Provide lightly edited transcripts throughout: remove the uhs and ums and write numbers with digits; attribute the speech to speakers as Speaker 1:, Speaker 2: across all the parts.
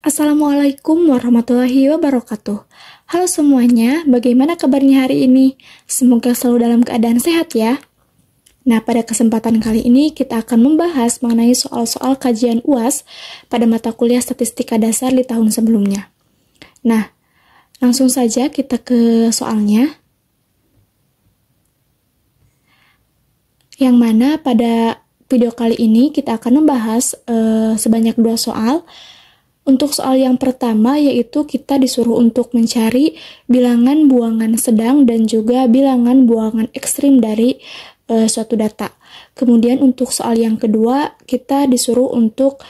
Speaker 1: Assalamualaikum warahmatullahi wabarakatuh. Halo semuanya, bagaimana kabarnya hari ini? Semoga selalu dalam keadaan sehat ya. Nah, pada kesempatan kali ini kita akan membahas mengenai soal-soal kajian UAS pada mata kuliah statistika dasar di tahun sebelumnya. Nah, langsung saja kita ke soalnya. Yang mana pada video kali ini kita akan membahas sebanyak 2 soal. Untuk soal yang pertama yaitu kita disuruh untuk mencari bilangan buangan sedang dan juga bilangan buangan ekstrim dari suatu data. Kemudian untuk soal yang kedua kita disuruh untuk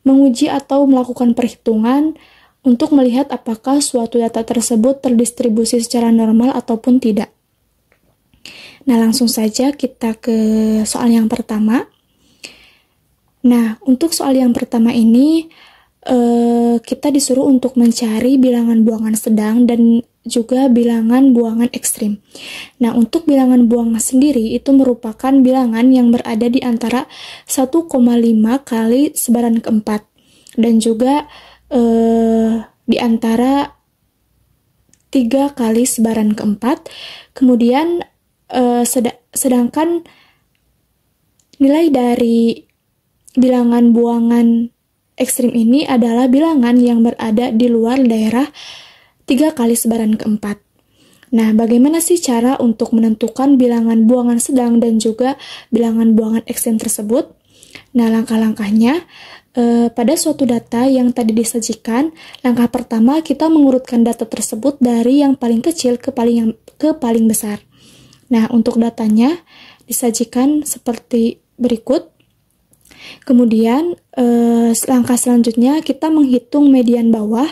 Speaker 1: menguji atau melakukan perhitungan untuk melihat apakah suatu data tersebut terdistribusi secara normal ataupun tidak. Nah, langsung saja kita ke soal yang pertama. Nah, untuk soal yang pertama ini, kita disuruh untuk mencari bilangan buangan sedang dan juga bilangan buangan ekstrim. Nah, untuk bilangan buangan sendiri itu merupakan bilangan yang berada di antara 1,5 kali sebaran keempat dan juga di antara 3 kali sebaran keempat. Kemudian sedangkan nilai dari bilangan buangan ekstrim ini adalah bilangan yang berada di luar daerah 3 kali sebaran keempat. Nah, bagaimana sih cara untuk menentukan bilangan buangan sedang dan juga bilangan buangan ekstrim tersebut? Nah, langkah-langkahnya pada suatu data yang tadi disajikan, langkah pertama kita mengurutkan data tersebut dari yang paling kecil ke paling besar. Nah, untuk datanya disajikan seperti berikut. Kemudian langkah selanjutnya kita menghitung median bawah,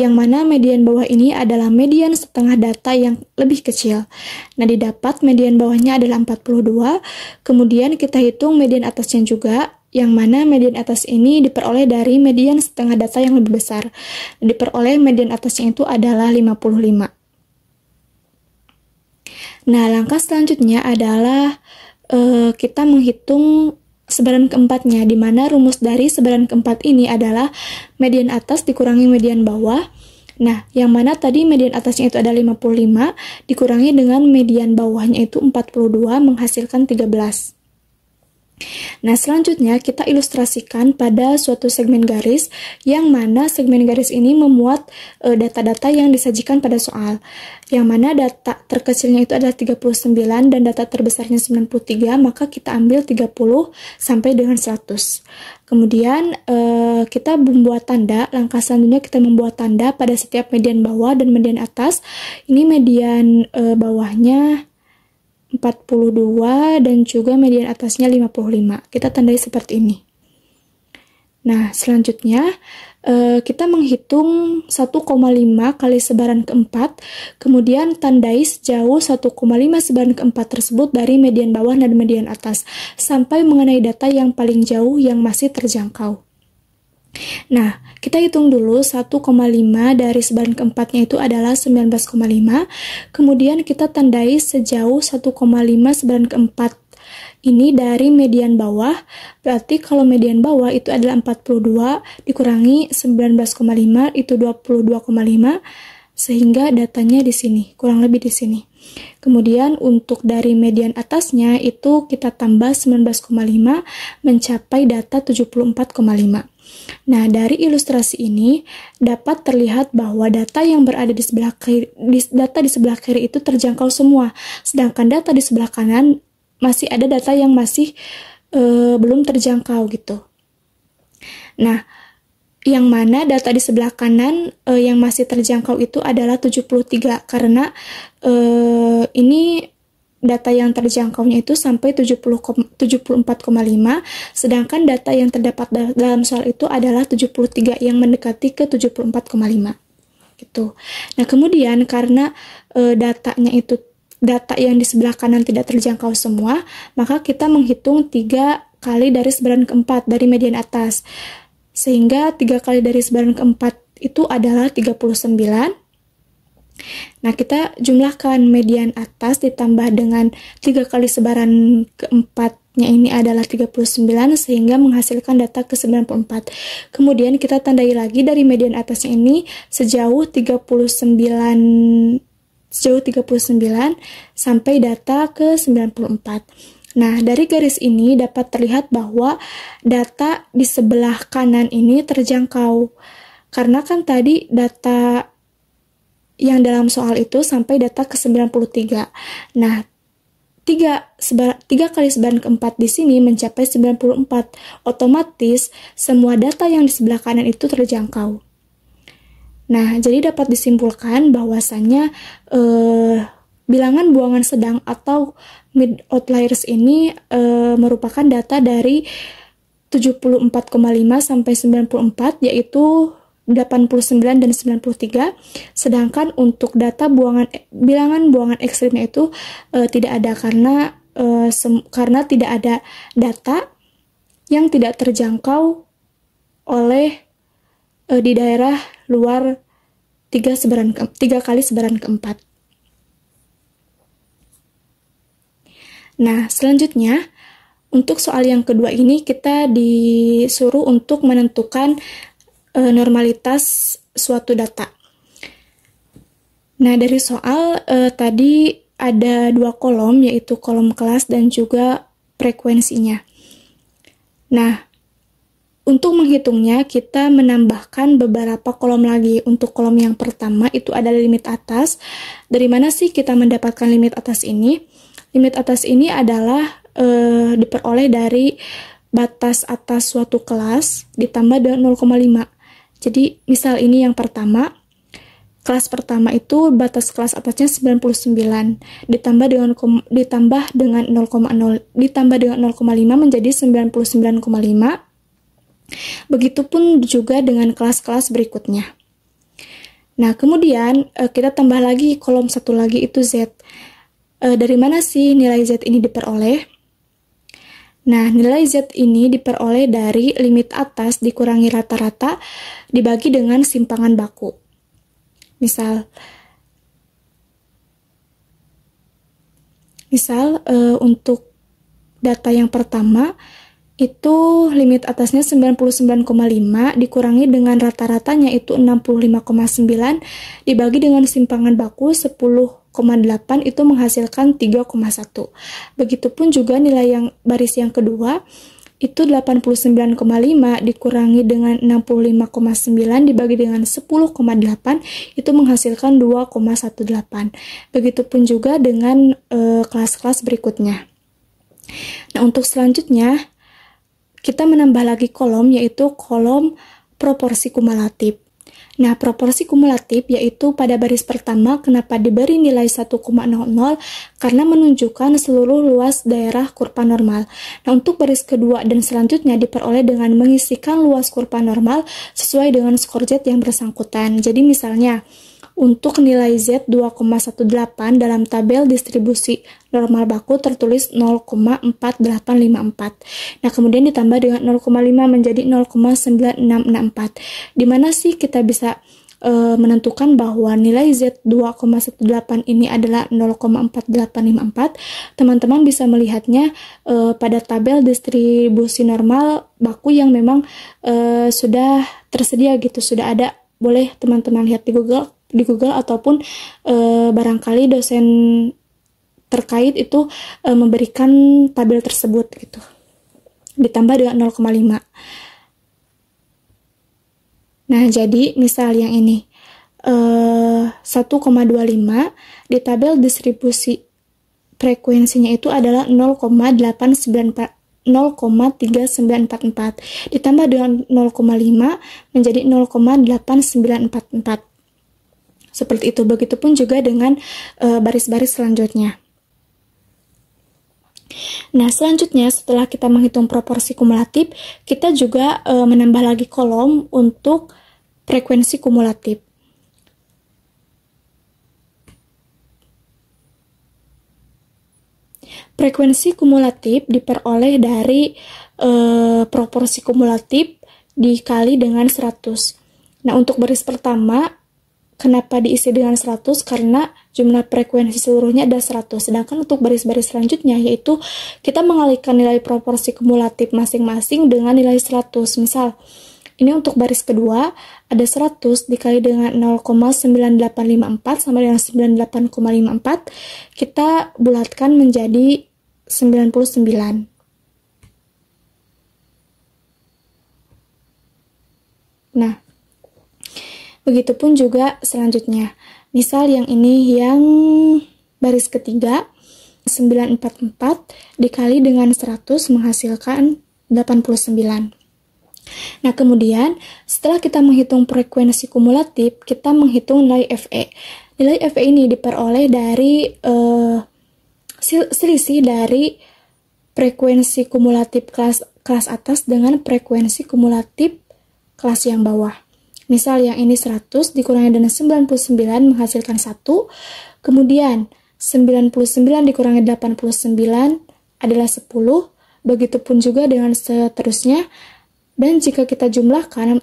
Speaker 1: yang mana median bawah ini adalah median setengah data yang lebih kecil. Nah, didapat median bawahnya adalah 42, kemudian kita hitung median atasnya juga, yang mana median atas ini diperoleh dari median setengah data yang lebih besar. Diperoleh median atasnya itu adalah 55. Nah, langkah selanjutnya adalah kita menghitung sebaran keempatnya, di mana rumus dari sebaran keempat ini adalah median atas dikurangi median bawah. Nah, yang mana tadi median atasnya itu ada 55, dikurangi dengan median bawahnya itu 42, menghasilkan 13. Nah, selanjutnya kita ilustrasikan pada suatu segmen garis, yang mana segmen garis ini memuat data-data yang disajikan pada soal. Yang mana data terkecilnya itu adalah 39 dan data terbesarnya 93, maka kita ambil 30 sampai dengan 100. Kemudian kita membuat tanda, langkah selanjutnya kita membuat tanda pada setiap median bawah dan median atas. Ini median bawahnya 42 dan juga median atasnya 55. Kita tandai seperti ini. Nah, selanjutnya kita menghitung 1,5 kali sebaran keempat, kemudian tandai sejauh 1,5 sebaran keempat tersebut dari median bawah dan median atas, sampai mengenai data yang paling jauh yang masih terjangkau. Nah, kita hitung dulu 1,5 dari sebaran keempatnya itu adalah 19,5. Kemudian kita tandai sejauh 1,5 sebaran keempat ini dari median bawah. Berarti kalau median bawah itu adalah 42 dikurangi 19,5 itu 22,5, sehingga datanya di sini, kurang lebih di sini. Kemudian untuk dari median atasnya itu kita tambah 19,5 mencapai data 74,5. Nah, dari ilustrasi ini dapat terlihat bahwa data yang berada di sebelah kiri, itu terjangkau semua, sedangkan data di sebelah kanan masih ada data yang masih belum terjangkau gitu. Nah, yang mana data di sebelah kanan yang masih terjangkau itu adalah 73, karena ini data yang terjangkaunya itu sampai 74,5, sedangkan data yang terdapat dalam soal itu adalah 73 yang mendekati ke 74,5 gitu. Nah, kemudian karena data yang di sebelah kanan tidak terjangkau semua, maka kita menghitung 3 kali dari sebaran keempat dari median atas, sehingga 3 kali dari sebaran keempat itu adalah 39. Nah, kita jumlahkan median atas ditambah dengan 3 kali sebaran keempat ini adalah 39 sehingga menghasilkan data ke 94. Kemudian kita tandai lagi dari median atasnya ini sejauh 39 sampai data ke 94. Nah, dari garis ini dapat terlihat bahwa data di sebelah kanan ini terjangkau. Karena kan tadi data yang dalam soal itu sampai data ke 93. Nah, 3 kali sebaran keempat di sini mencapai 94. Otomatis semua data yang di sebelah kanan itu terjangkau. Nah, jadi dapat disimpulkan bahwasannya bilangan buangan sedang atau mid outliers ini merupakan data dari 74,5 sampai 94, yaitu 89 dan 93, sedangkan untuk data bilangan buangan ekstrimnya itu tidak ada karena tidak ada data yang tidak terjangkau oleh di daerah luar 3 kali sebaran keempat. Nah, selanjutnya untuk soal yang kedua ini kita disuruh untuk menentukan normalitas suatu data. Nah, dari soal tadi ada 2 kolom, yaitu kolom kelas dan juga frekuensinya. Nah, untuk menghitungnya kita menambahkan beberapa kolom lagi. Untuk kolom yang pertama itu ada limit atas. Dari mana sih kita mendapatkan limit atas ini? Limit atas ini adalah diperoleh dari batas atas suatu kelas ditambah dengan 0,5. Jadi, misal ini yang pertama, kelas pertama itu batas kelas atasnya 99, ditambah dengan 0,5 menjadi 99,5. Begitupun juga dengan kelas-kelas berikutnya. Nah, kemudian kita tambah lagi kolom satu lagi itu Z. Dari mana sih nilai Z ini diperoleh? Nah, nilai Z ini diperoleh dari limit atas dikurangi rata-rata dibagi dengan simpangan baku. Misal untuk data yang pertama itu limit atasnya 99,5 dikurangi dengan rata-ratanya itu 65,9 dibagi dengan simpangan baku 10,8 itu menghasilkan 3,1. Begitupun juga nilai yang baris yang kedua itu 89,5 dikurangi dengan 65,9 dibagi dengan 10,8 itu menghasilkan 2,18. Begitupun juga dengan kelas-kelas berikutnya. Nah, untuk selanjutnya kita menambah lagi kolom, yaitu kolom proporsi kumulatif. Nah, proporsi kumulatif yaitu pada baris pertama kenapa diberi nilai 1,00 karena menunjukkan seluruh luas daerah kurva normal. Nah, untuk baris kedua dan selanjutnya diperoleh dengan mengisikan luas kurva normal sesuai dengan skor Z yang bersangkutan. Jadi misalnya untuk nilai Z 2,18 dalam tabel distribusi normal baku tertulis 0,4854. Nah, kemudian ditambah dengan 0,5 menjadi 0,9664. Di mana sih kita bisa menentukan bahwa nilai Z 2,18 ini adalah 0,4854? Teman-teman bisa melihatnya pada tabel distribusi normal baku yang memang sudah tersedia gitu, sudah ada. Boleh teman-teman lihat di Google ataupun barangkali dosen terkait itu memberikan tabel tersebut gitu. Ditambah dengan 0,5. Nah, jadi misal yang ini 1,25 di tabel distribusi frekuensinya itu adalah 0,3944 ditambah dengan 0,5 menjadi 0,8944. Seperti itu. Begitupun juga dengan baris-baris selanjutnya. Nah, selanjutnya setelah kita menghitung proporsi kumulatif, kita juga menambah lagi kolom untuk frekuensi kumulatif. Frekuensi kumulatif diperoleh dari proporsi kumulatif dikali dengan 100. Nah, untuk baris pertama Kenapa diisi dengan 100? Karena jumlah frekuensi seluruhnya ada 100. Sedangkan untuk baris-baris selanjutnya, yaitu kita mengalihkan nilai proporsi kumulatif masing-masing dengan nilai 100. Misal, ini untuk baris kedua, ada 100 dikali dengan 0,9854 sama dengan 98,54. Kita bulatkan menjadi 99. Nah, begitupun juga selanjutnya. Misal yang ini yang baris ketiga, 944 dikali dengan 100 menghasilkan 89. Nah, kemudian setelah kita menghitung frekuensi kumulatif, kita menghitung nilai FE. Nilai FE ini diperoleh dari selisih dari frekuensi kumulatif kelas atas dengan frekuensi kumulatif kelas yang bawah. Misal yang ini 100 dikurangi dengan 99 menghasilkan 1. Kemudian 99 dikurangi 89 adalah 10. Begitupun juga dengan seterusnya. Dan jika kita jumlahkan,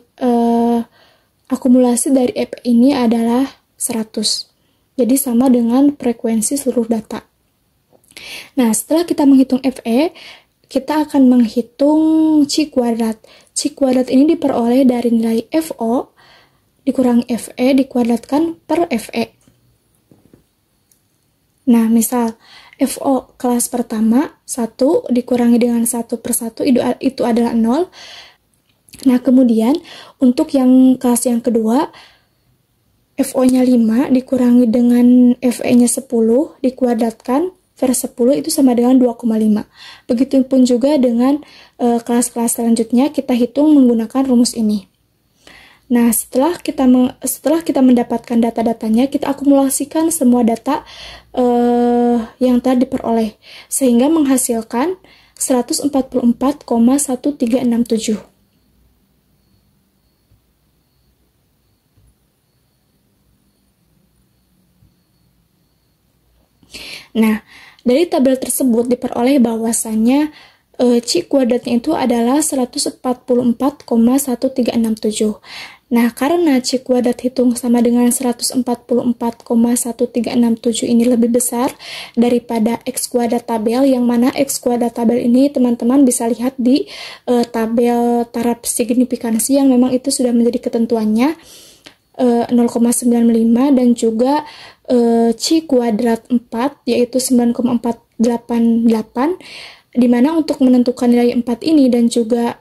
Speaker 1: akumulasi dari EP ini adalah 100. Jadi sama dengan frekuensi seluruh data. Nah, setelah kita menghitung FE, kita akan menghitung C kuadrat. C kuadrat ini diperoleh dari nilai FO dikurangi FE dikuadratkan per FE. Nah, misal FO kelas pertama 1 dikurangi dengan 1 per 1 itu adalah 0. Nah, kemudian untuk yang kelas yang kedua, FO-nya 5 dikurangi dengan FE-nya 10 dikuadratkan per 10 itu sama dengan 2,5. Begitupun juga dengan kelas-kelas selanjutnya kita hitung menggunakan rumus ini. Nah, setelah kita mendapatkan data-datanya, kita akumulasikan semua data yang telah diperoleh sehingga menghasilkan 144,1367. Nah, dari tabel tersebut diperoleh bahwasannya C kuadratnya itu adalah 144,1367. Nah, karena C kuadrat hitung sama dengan 144,1367 ini lebih besar daripada X kuadrat tabel, yang mana X kuadrat tabel ini teman-teman bisa lihat di tabel taraf signifikansi yang memang itu sudah menjadi ketentuannya 0,95 dan juga C kuadrat 4 yaitu 9,488, dimana untuk menentukan nilai 4 ini dan juga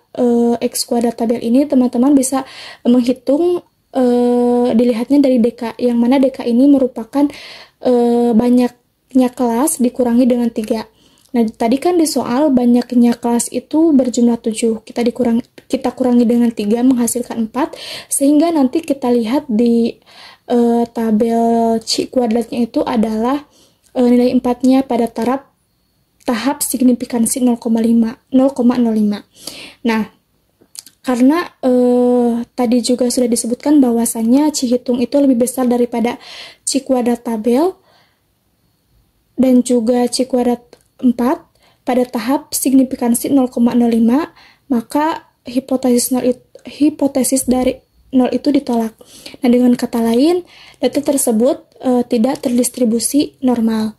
Speaker 1: X kuadrat tabel ini teman-teman bisa menghitung dilihatnya dari DK, yang mana DK ini merupakan banyaknya kelas dikurangi dengan 3. Nah, tadi kan di soal banyaknya kelas itu berjumlah 7. Kita kurangi dengan 3 menghasilkan 4, sehingga nanti kita lihat di tabel C kuadratnya itu adalah nilai 4-nya pada tahap signifikansi 0,05. Nah, karena tadi juga sudah disebutkan bahwasannya C hitung itu lebih besar daripada C kuadrat tabel dan juga C kuadrat 4 pada tahap signifikansi 0,05, maka hipotesis dari 0 itu ditolak. Nah, dengan kata lain, data tersebut tidak terdistribusi normal.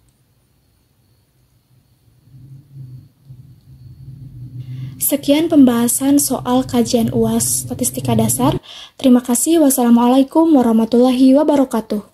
Speaker 1: Sekian pembahasan soal kajian UAS Statistika Dasar. Terima kasih. Wassalamualaikum warahmatullahi wabarakatuh.